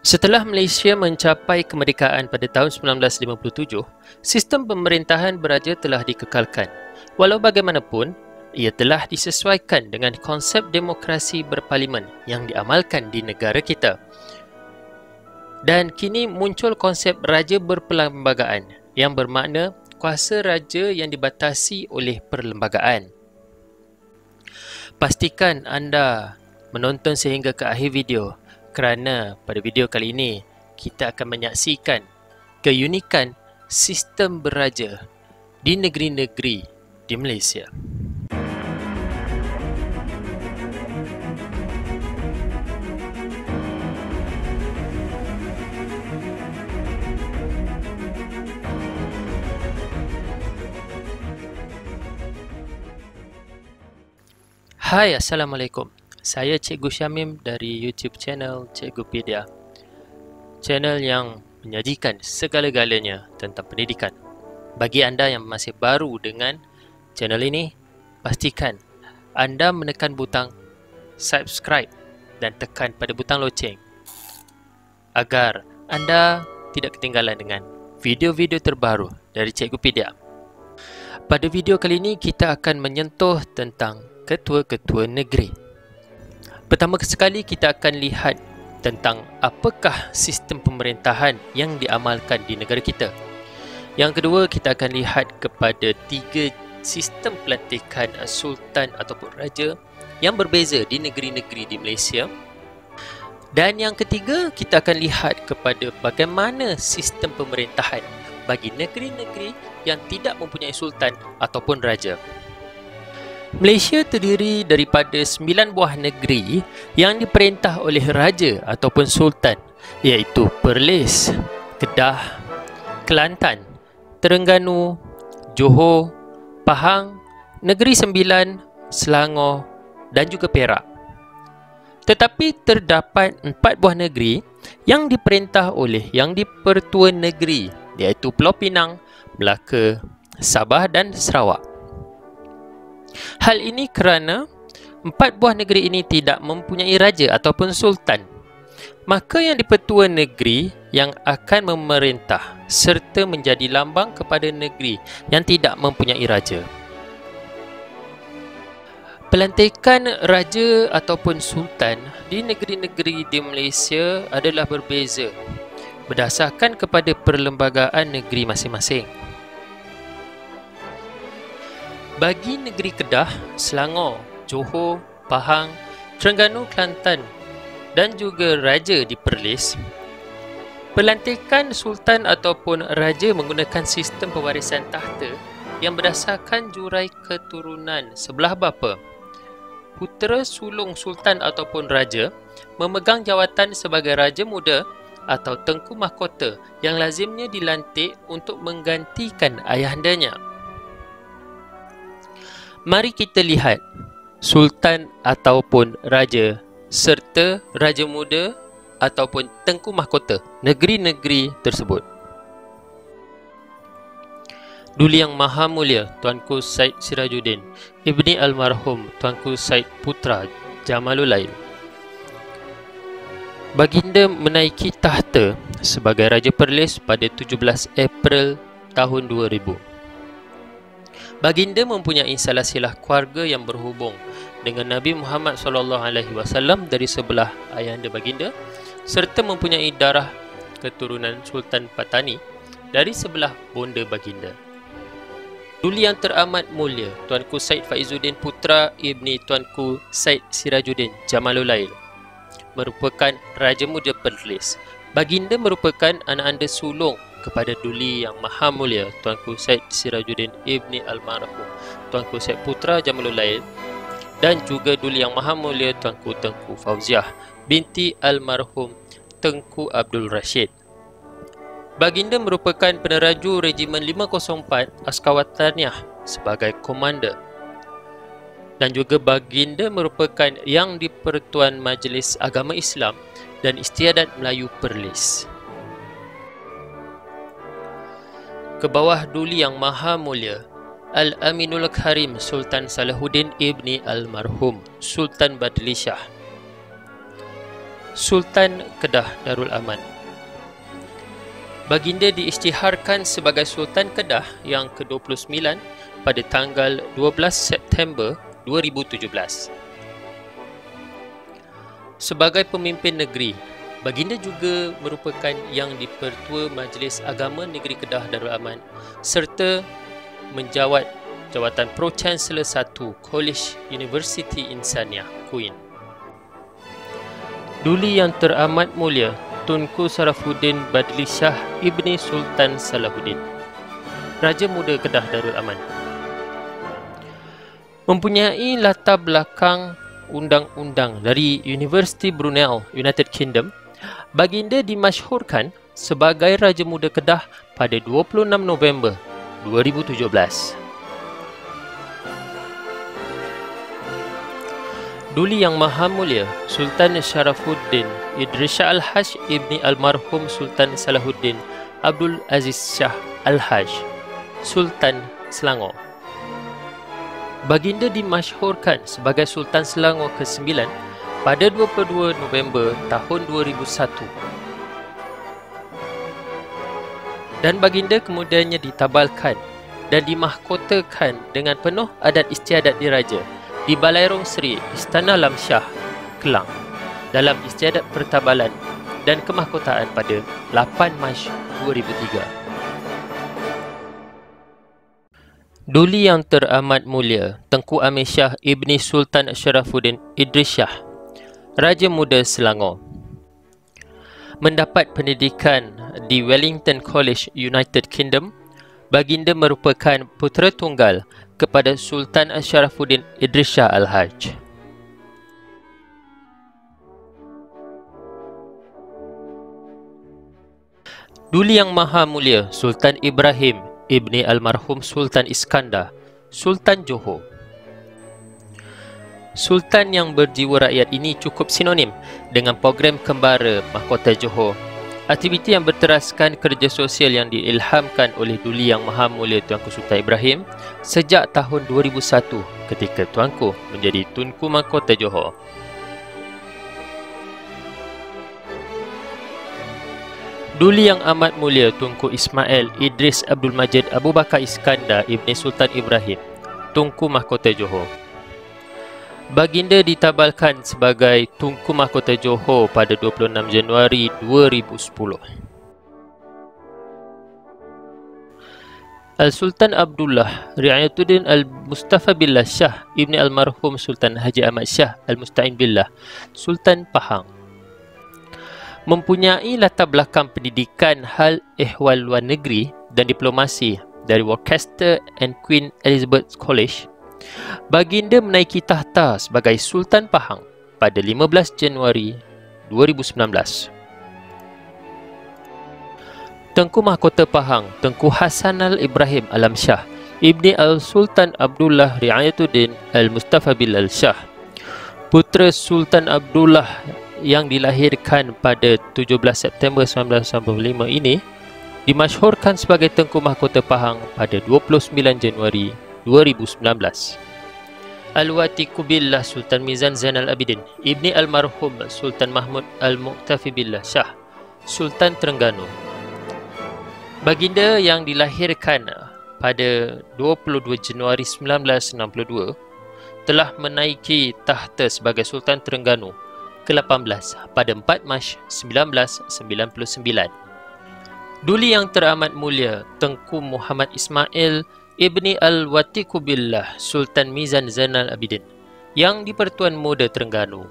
Setelah Malaysia mencapai kemerdekaan pada tahun 1957, sistem pemerintahan beraja telah dikekalkan. Walau bagaimanapun, ia telah disesuaikan dengan konsep demokrasi berparlimen yang diamalkan di negara kita. Dan kini muncul konsep raja berperlembagaan yang bermakna kuasa raja yang dibatasi oleh perlembagaan. Pastikan anda menonton sehingga ke akhir video kerana pada video kali ini kita akan menyaksikan keunikan sistem beraja di negeri-negeri di Malaysia. Hai, Assalamualaikum. Saya Cikgu Syamim dari YouTube channel Cikgupedia. Channel yang menyajikan segala-galanya tentang pendidikan. Bagi anda yang masih baru dengan channel ini, pastikan anda menekan butang subscribe dan tekan pada butang loceng agar anda tidak ketinggalan dengan video-video terbaru dari Cikgupedia. Pada video kali ini kita akan menyentuh tentang ketua-ketua negeri. Pertama sekali kita akan lihat tentang apakah sistem pemerintahan yang diamalkan di negara kita. Yang kedua, kita akan lihat kepada 3 sistem pelantikan sultan ataupun raja yang berbeza di negeri-negeri di Malaysia. Dan yang ketiga, kita akan lihat kepada bagaimana sistem pemerintahan bagi negeri-negeri yang tidak mempunyai sultan ataupun raja. Malaysia terdiri daripada 9 buah negeri yang diperintah oleh raja ataupun sultan, iaitu Perlis, Kedah, Kelantan, Terengganu, Johor, Pahang, Negeri Sembilan, Selangor dan juga Perak. Tetapi terdapat 4 buah negeri yang diperintah oleh Yang di-Pertua Negeri, iaitu Pulau Pinang, Melaka, Sabah dan Sarawak. Hal ini kerana 4 buah negeri ini tidak mempunyai raja ataupun sultan. Maka Yang di-Pertua Negeri yang akan memerintah serta menjadi lambang kepada negeri yang tidak mempunyai raja. Pelantikan raja ataupun sultan di negeri-negeri di Malaysia adalah berbeza berdasarkan kepada perlembagaan negeri masing-masing. Bagi negeri Kedah, Selangor, Johor, Pahang, Terengganu, Kelantan dan juga raja di Perlis, pelantikan sultan ataupun raja menggunakan sistem pewarisan tahta yang berdasarkan jurai keturunan sebelah bapa. Putera sulung sultan ataupun raja memegang jawatan sebagai raja muda atau tengku mahkota yang lazimnya dilantik untuk menggantikan ayahandanya. Mari kita lihat sultan ataupun raja serta raja muda ataupun tengku mahkota negeri-negeri tersebut. Duli Yang Maha Mulia Tuanku Syed Sirajuddin Ibni Almarhum Tuanku Syed Putra Jamalul Lail, baginda menaiki tahta sebagai Raja Perlis pada 17 April tahun 2000. Baginda mempunyai silsilah keluarga yang berhubung dengan Nabi Muhammad SAW dari sebelah ayahanda baginda serta mempunyai darah keturunan Sultan Patani dari sebelah bonda baginda. Duli Yang Teramat Mulia Tuanku Syed Faizuddin Putra Ibni Tuanku Syed Sirajuddin Jamalul Lail merupakan Raja Muda Perlis. Baginda merupakan anak anda sulung kepada Duli Yang Maha Mulia Tuanku Syed Sirajuddin Ibni Almarhum Tuanku Syed Putra Jamalul Lail dan juga Duli Yang Maha Mulia Tuanku Tengku Fauziah binti Almarhum Tengku Abdul Rashid. Baginda merupakan peneraju Regimen 504 Askar Wataniah sebagai komander. Dan juga baginda merupakan Yang di-Pertuan Majlis Agama Islam dan Istiadat Melayu Perlis. Ke bawah Duli Yang Maha Mulia Al-Aminul Karim Sultan Salahuddin Ibni Almarhum Sultan Badli Shah. Sultan Kedah Darul Aman. Baginda diisytiharkan sebagai Sultan Kedah yang ke-29 pada tanggal 12 September 2017. Sebagai pemimpin negeri, Baginda juga merupakan Yang di-Pertua Majlis Agama Negeri Kedah Darul Aman serta menjawat jawatan Pro-Chancellor 1 College University Insaniah, Queen. Duli Yang Teramat Mulia Tunku Sarafuddin Badli Shah Ibni Sultan Salahuddin, Raja Muda Kedah Darul Aman. Mempunyai latar belakang undang-undang dari University Brunel, United Kingdom, Baginda dimasyhurkan sebagai Raja Muda Kedah pada 26 November 2017. Duli Yang Maha Mulia Sultan Sharafuddin Idris Shah Al-Haj Ibni Almarhum Sultan Salahuddin Abdul Aziz Shah Al-Haj, Sultan Selangor. Baginda dimasyhurkan sebagai Sultan Selangor ke-9 pada 22 November tahun 2001. Dan Baginda kemudiannya ditabalkan dan dimahkotakan dengan penuh adat istiadat diraja di Balairong Seri Istana Lam Shah, Kelang dalam istiadat pertabalan dan kemahkotaan pada 8 Mac 2003. Duli Yang Teramat Mulia Tengku Amir Shah Ibni Sultan Sharafuddin Idris Shah, Raja Muda Selangor. Mendapat pendidikan di Wellington College, United Kingdom, Baginda merupakan putera tunggal kepada Sultan Sharafuddin Idris Shah Al-Haj. Duli Yang Maha Mulia Sultan Ibrahim Ibni Almarhum Sultan Iskandar, Sultan Johor. Sultan yang berjiwa rakyat ini cukup sinonim dengan program kembara Mahkota Johor, aktiviti yang berteraskan kerja sosial yang diilhamkan oleh Duli Yang Maha Mulia Tuanku Sultan Ibrahim sejak tahun 2001 ketika Tuanku menjadi Tunku Mahkota Johor. Duli Yang Amat Mulia Tunku Ismail Idris Abdul Majid Abu Bakar Iskandar Ibni Sultan Ibrahim, Tunku Mahkota Johor. Baginda ditabalkan sebagai Tunku Mahkota Johor pada 26 Januari 2010. Al-Sultan Abdullah Riayatuddin Al-Mustafa Billah Shah Ibni Almarhum Sultan Haji Ahmad Shah Al-Musta'in Billah, Sultan Pahang. Mempunyai latar belakang pendidikan hal ehwal luar negeri dan diplomasi dari Worcester and Queen Elizabeth College, Baginda menaiki tahta sebagai Sultan Pahang pada 15 Januari 2019. Tengku Mahkota Pahang Tengku Hasanal Ibrahim Alam Shah Ibni Al-Sultan Abdullah Riayatuddin Al-Mustafa Bilal Shah, putera Sultan Abdullah yang dilahirkan pada 17 September 1995 ini, dimasyhurkan sebagai Tengku Mahkota Pahang pada 29 Januari 2019. Al-Watiku Billah Sultan Mizan Zainal Abidin Ibni Almarhum Sultan Mahmud Al-Muqtafi Billah Shah, Sultan Terengganu. Baginda yang dilahirkan pada 22 Januari 1962 telah menaiki tahta sebagai Sultan Terengganu ke-18 pada 4 Mac 1999. Duli Yang Teramat Mulia Tengku Muhammad Ismail Ibni Al-Watiku Billah Sultan Mizan Zainal Abidin Yang di-Pertuan Muda Terengganu,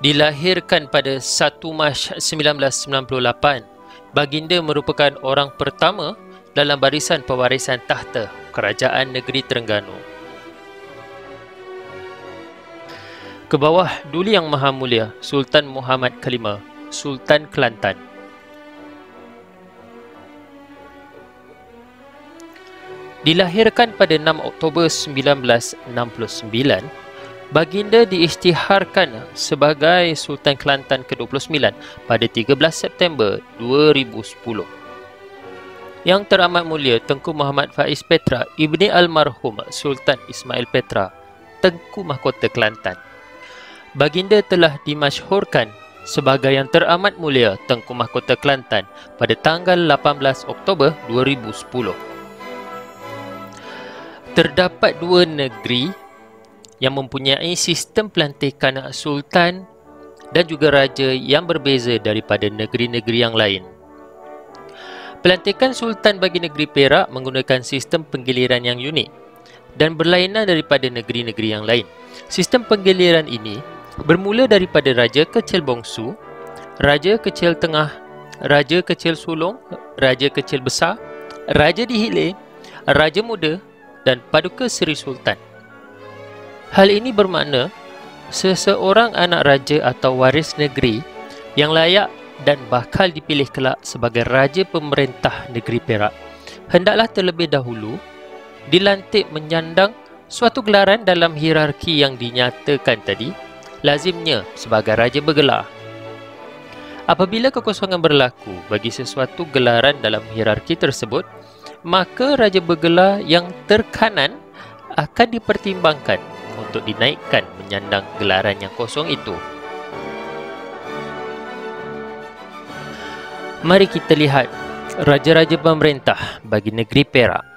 dilahirkan pada 1 Mac 1998. Baginda merupakan orang pertama dalam barisan pewarisan tahta Kerajaan Negeri Terengganu. Ke bawah Duli Yang Maha Mulia Sultan Muhammad Kalimah, Sultan Kelantan. Dilahirkan pada 6 Oktober 1969, Baginda diisytiharkan sebagai Sultan Kelantan ke-29 pada 13 September 2010. Yang Teramat Mulia Tengku Muhammad Faiz Petra Ibni Almarhum Sultan Ismail Petra, Tengku Mahkota Kelantan. baginda telah dimasyhurkan sebagai Yang Teramat Mulia Tengku Mahkota Kelantan pada tanggal 18 Oktober 2010. Terdapat dua negeri yang mempunyai sistem pelantikan sultan dan juga raja yang berbeza daripada negeri-negeri yang lain. Pelantikan sultan bagi negeri Perak menggunakan sistem penggiliran yang unik dan berlainan daripada negeri-negeri yang lain. Sistem penggiliran ini bermula daripada Raja Kecil Bongsu, Raja Kecil Tengah, Raja Kecil Sulong, Raja Kecil Besar, Raja Dihilir, Raja Muda dan Paduka Seri Sultan. Hal ini bermakna seseorang anak raja atau waris negeri yang layak dan bakal dipilih kelak sebagai raja pemerintah negeri Perak hendaklah terlebih dahulu dilantik menyandang suatu gelaran dalam hierarki yang dinyatakan tadi, lazimnya sebagai raja bergelar. Apabila kekosongan berlaku bagi sesuatu gelaran dalam hierarki tersebut, maka raja bergelar yang terkanan akan dipertimbangkan untuk dinaikkan menyandang gelaran yang kosong itu. Mari kita lihat raja-raja pemerintah bagi negeri Perak.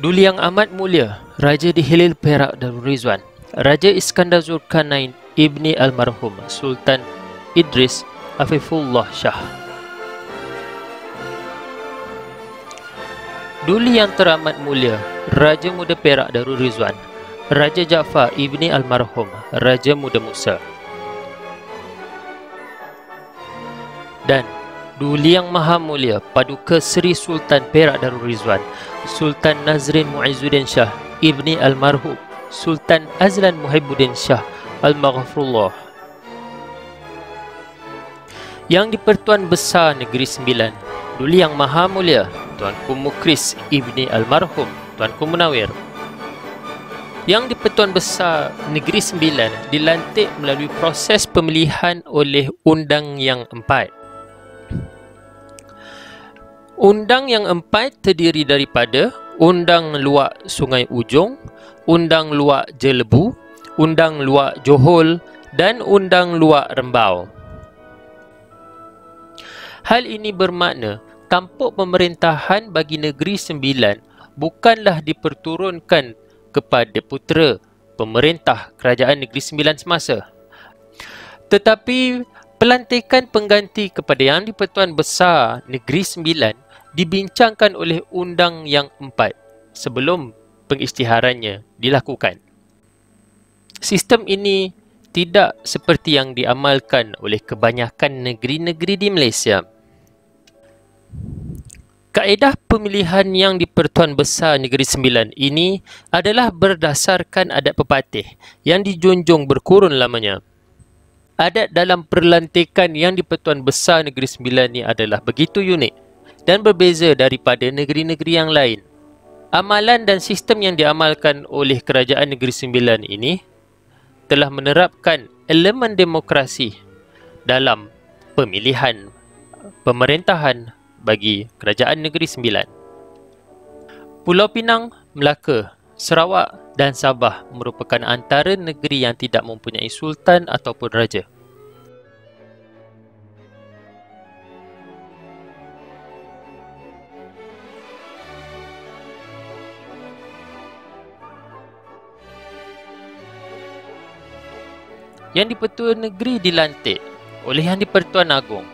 Duli Yang Amat Mulia Raja Dihilir Perak Darul Rizwan, Raja Iskandar Zulkarnain Ibni Almarhum Sultan Idris Afifullah Shah. Duli Yang Teramat Mulia Raja Muda Perak Darul Rizwan, Raja Jaafar Ibni Almarhum Raja Muda Musa. Dan Duli Yang Maha Mulia Paduka Seri Sultan Perak Darul Rizwan, Sultan Nazrin Muizzuddin Shah Ibni Almarhum Sultan Azlan Muhibbuddin Shah Al-Maghfurullah. Yang di-Pertuan Besar Negeri Sembilan, Duli Yang Maha Mulia Tuanku Mukris Ibni Almarhum Tuanku Munawir. Yang di-Pertuan Besar Negeri Sembilan dilantik melalui proses pemilihan oleh Undang yang 4. Undang yang 4 terdiri daripada Undang Luak Sungai Ujong, Undang Luak Jelebu, Undang Luak Johor dan Undang Luak Rembau. Hal ini bermakna tampuk pemerintahan bagi Negeri Sembilan bukanlah diperturunkan kepada putera pemerintah Kerajaan Negeri Sembilan semasa, tetapi pelantikan pengganti kepada Yang di-Pertuan Besar Negeri Sembilan dibincangkan oleh Undang yang 4 sebelum pengisytiharannya dilakukan. Sistem ini tidak seperti yang diamalkan oleh kebanyakan negeri-negeri di Malaysia. Kaedah pemilihan Yang di-Pertuan Besar Negeri Sembilan ini adalah berdasarkan adat pepatih yang dijunjung berkurun lamanya. Adat dalam perlantikan Yang di-Pertuan Besar Negeri Sembilan ini adalah begitu unik dan berbeza daripada negeri-negeri yang lain. Amalan dan sistem yang diamalkan oleh Kerajaan Negeri Sembilan ini telah menerapkan elemen demokrasi dalam pemilihan pemerintahan bagi Kerajaan Negeri Sembilan. Pulau Pinang, Melaka, Sarawak dan Sabah merupakan antara negeri yang tidak mempunyai sultan ataupun raja. Yang di-Pertuan Negeri dilantik oleh Yang di-Pertuan Agong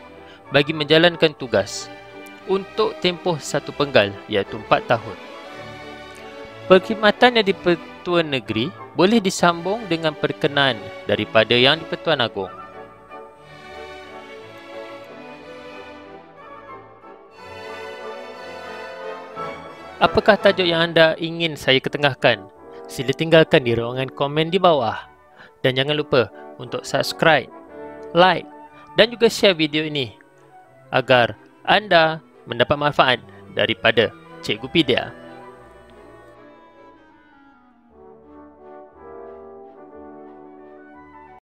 bagi menjalankan tugas untuk tempoh satu penggal iaitu 4 tahun. Perkhidmatan Yang di-Pertuan Negeri boleh disambung dengan perkenaan daripada Yang di-Pertuan Agong. Apakah tajuk yang anda ingin saya ketengahkan? Sila tinggalkan di ruangan komen di bawah. Dan jangan lupa untuk subscribe, like dan juga share video ini agar anda mendapat manfaat daripada Cikgupedia.